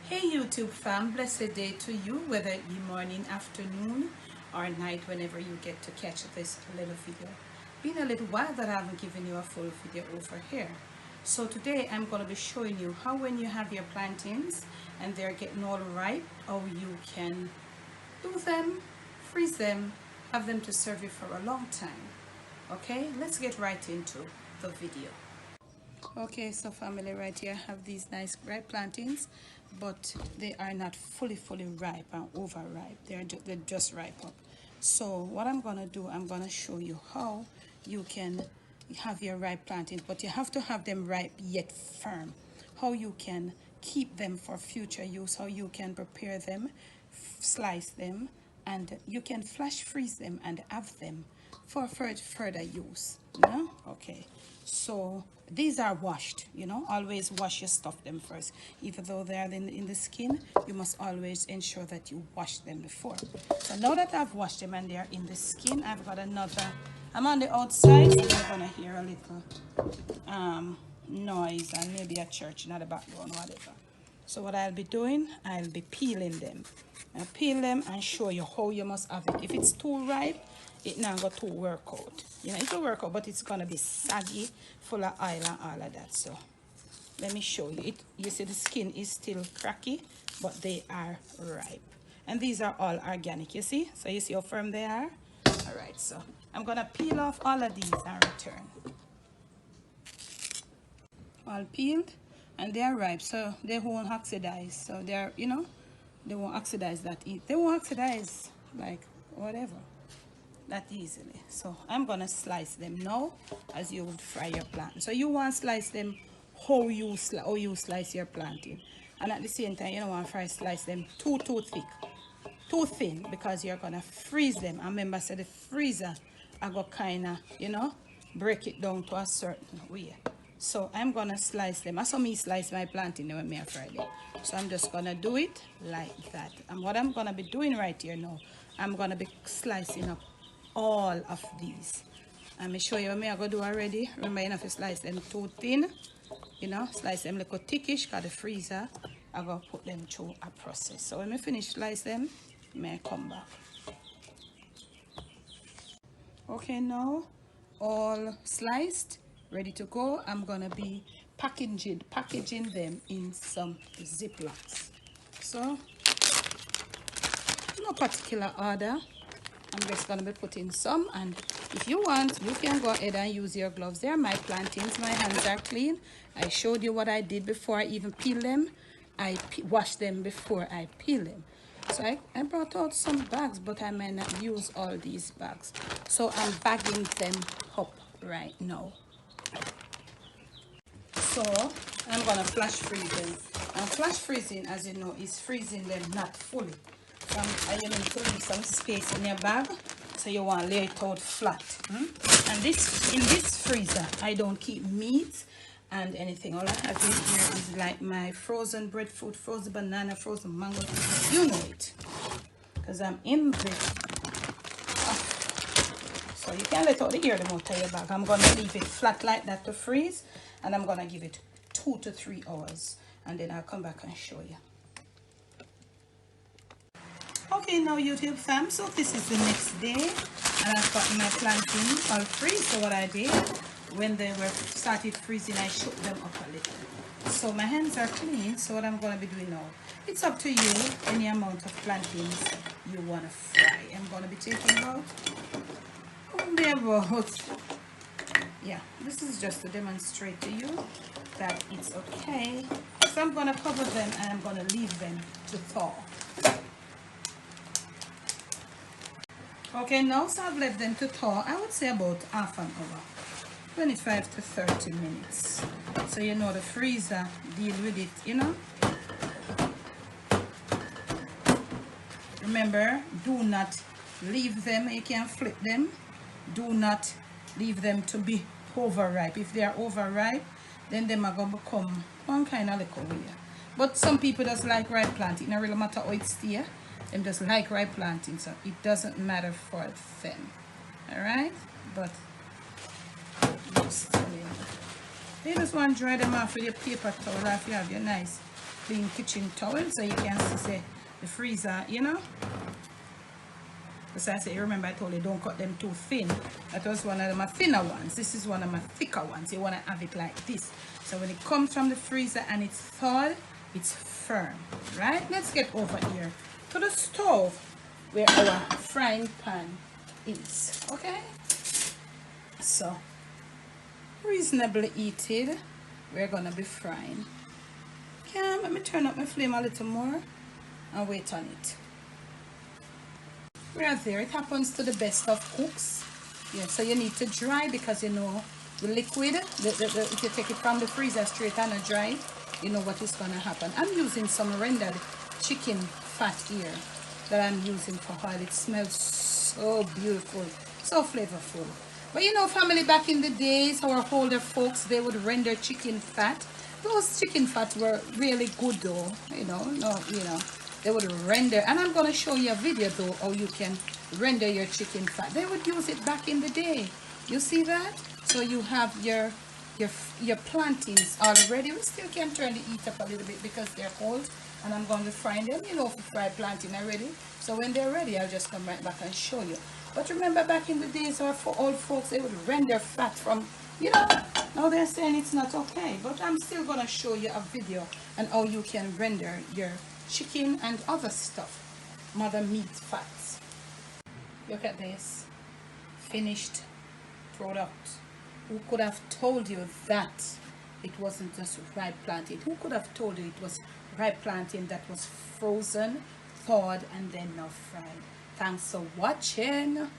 Hey YouTube fam, blessed day to you, whether it be morning, afternoon or night, whenever you get to catch this little video. Been a little while that I haven't given you a full video over here. So today I'm going to be showing you how when you have your plantains and they're getting all ripe, how you can do them, freeze them, have them to serve you for a long time. Okay, let's get right into the video. Okay, so family, right here I have these nice ripe plantains, but they are not fully ripe and overripe. They're just ripe up. So what I'm gonna do, I'm gonna show you how you can have your ripe plantains, but you have to have them ripe yet firm. How you can keep them for future use, how you can prepare them, slice them, and you can flash freeze them and have them for further use. No? Okay, so these are washed. Always wash your stuff them first. Even though they are in the skin, you must always ensure that you wash them before. So now that I've washed them and they are in the skin, I've got another. I'm on the outside, so you're gonna hear a little noise and maybe a church in the background or whatever. So what I'll be doing, I'll be peeling them. I'll peel them and show you how you must have it. If it's too ripe, it now got to work out. It will work out, but it's gonna be saggy, full of oil and all of that. So let me show you it. You see the skin is still cracky, but they are ripe. And these are all organic, you see? So you see how firm they are? All right, so I'm gonna peel off all of these and return. All peeled, and they are ripe, so they won't oxidize. So they're, they won't oxidize that they won't oxidize like whatever that easily. So I'm gonna slice them now as you would fry your plantain. So you want to slice them how you slice your plantain, and at the same time you don't want to slice them too thick, too thin, because you're gonna freeze them. I remember the freezer I got kind of break it down to a certain way. So I'm gonna slice them. I saw me slice my plantain when I fry them. So I'm just gonna do it like that. And what I'm gonna be doing right here now, I'm gonna be slicing up all of these. I'm gonna show you what I'm gonna do already. Remember, you have to slice them too thin. Slice them like a thickish, because the freezer I'm gonna put them through a process. So when I finish slice them, may I come back. Okay, now all sliced, ready to go. I'm gonna be packaging them in some Ziplocs. So no particular order, I'm just gonna be putting some, and if you want, you can go ahead and use your gloves. They're my plantains, my hands are clean. I showed you what I did before I even peel them. I wash them before I peel them. So I brought out some bags, but I may not use all these bags. So I'm bagging them up right now. So I'm gonna flash freeze them. And flash freezing, as you know, is freezing them not fully. You need to leave some space in your bag, so you want to lay it out flat. And in this freezer, I don't keep meat and anything. All I have in here is like my frozen breadfruit, frozen banana, frozen mango. You know it, because I'm in this. So you can let out the air out of your bag. I'm gonna leave it flat like that to freeze, and I'm gonna give it 2 to 3 hours, and then I'll come back and show you. Okay, now YouTube fam, so this is the next day, and I've got my plantains all freeze. So what I did, when they were started freezing, I shook them up a little. So my hands are clean. So what I'm going to be doing now, it's up to you any amount of plantains you want to fry. I'm going to be taking about, yeah, this is just to demonstrate to you that it's okay. So I'm going to cover them and I'm going to leave them to thaw. Okay, now so I've left them to thaw, I would say about half an hour, 25 to 30 minutes. So the freezer deal with it, Remember, do not leave them. You can flip them. Do not leave them to be overripe. If they are overripe, then they are going to become one kind of little weird. But some people just like ripe plantain. It doesn't really matter how it stays. Them just like ripe plantain, so it doesn't matter for them. Alright? But you just want to dry them off with your paper towel, or if you have your nice clean kitchen towel so you can see say, the freezer, you know. As I say, remember I told you don't cut them too thin. That was one of my thinner ones. This is one of my thicker ones. You want to have it like this. So when it comes from the freezer and it's thawed, it's firm. Right? Let's get over here to the stove where our frying pan is. Okay? So, reasonably heated. We're going to be frying. Okay, let me turn up my flame a little more and wait on it. We are there. It happens to the best of cooks. Yeah, so you need to dry because you know the liquid, if you take it from the freezer straight and dry, you know what is going to happen. I'm using some rendered chicken fat here that I'm using for oil. It smells so beautiful, so flavorful. But you know, family, back in the days, our older folks, they would render chicken fat. Those chicken fat were really good though, you know, they would render, and I'm going to show you a video though how you can render your chicken fat. They would use it back in the day. You see that? So you have your plantains already. We still can turn the heat up a little bit because they're cold, and I'm going to fry them. You know, if you fry plantain already. So when they're ready, I'll just come right back and show you. But remember, back in the days, our old folks, they would render fat from, you know, now they're saying it's not okay. But I'm still going to show you a video on how you can render your chicken and other stuff, mother meat fats. Look at this finished product. Who could have told you that it wasn't just ripe plantain? Who could have told you it was ripe plantain that was frozen, thawed, and then now fried? Thanks for watching.